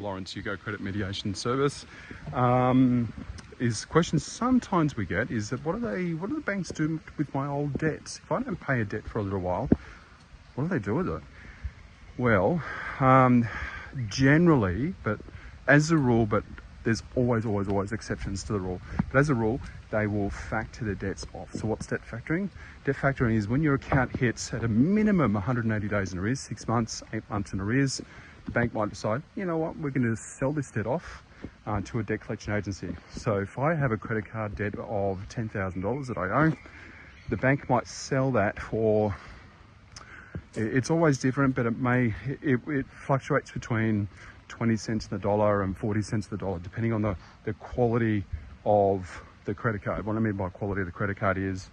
Lawrence Hugo Credit Mediation Service. Is questions sometimes we get is that what do the banks do with my old debts? If I don't pay a debt for a little while, what do they do with it? Well, generally, but as a rule, but there's always exceptions to the rule. But as a rule, they will factor the debts off. So what's debt factoring? Debt factoring is when your account hits at a minimum 180 days in arrears, 6 months, 8 months in arrears, the bank might decide, you know what, we're going to sell this debt off to a debt collection agency. So if I have a credit card debt of $10,000 that I owe, the bank might sell that for, it's always different, but it fluctuates between 20 cents in the dollar and 40 cents in the dollar, depending on the quality of the credit card. What I mean by quality of the credit card is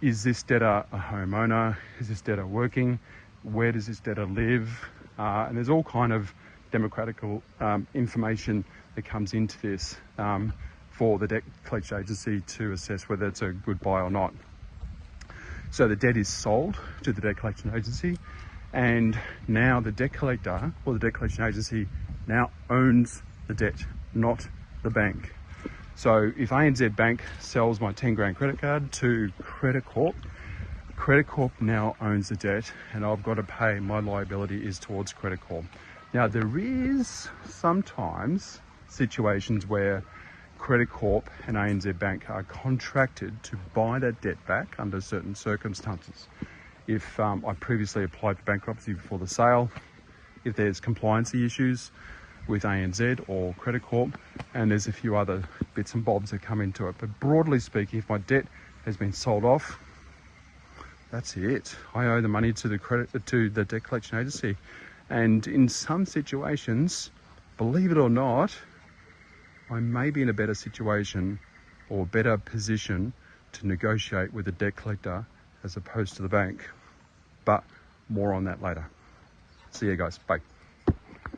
this debtor a homeowner? Is this debtor working? Where does this debtor live? And there's all kind of democratical information that comes into this for the debt collection agency to assess whether it's a good buy or not. So the debt is sold to the debt collection agency, and now the debt collector or the debt collection agency now owns the debt, not the bank. So if ANZ Bank sells my 10 grand credit card to Credit Corp now owns the debt, and I've got to pay, my liability is towards Credit Corp. Now there is sometimes situations where Credit Corp and ANZ Bank are contracted to buy that debt back under certain circumstances. If I previously applied for bankruptcy before the sale, if there's compliancy issues with ANZ or Credit Corp, and there's a few other bits and bobs that come into it. But broadly speaking, if my debt has been sold off, that's it. I owe the money to the debt collection agency. And in some situations, believe it or not, I may be in a better situation or better position to negotiate with the debt collector as opposed to the bank. But more on that later. See you guys. Bye.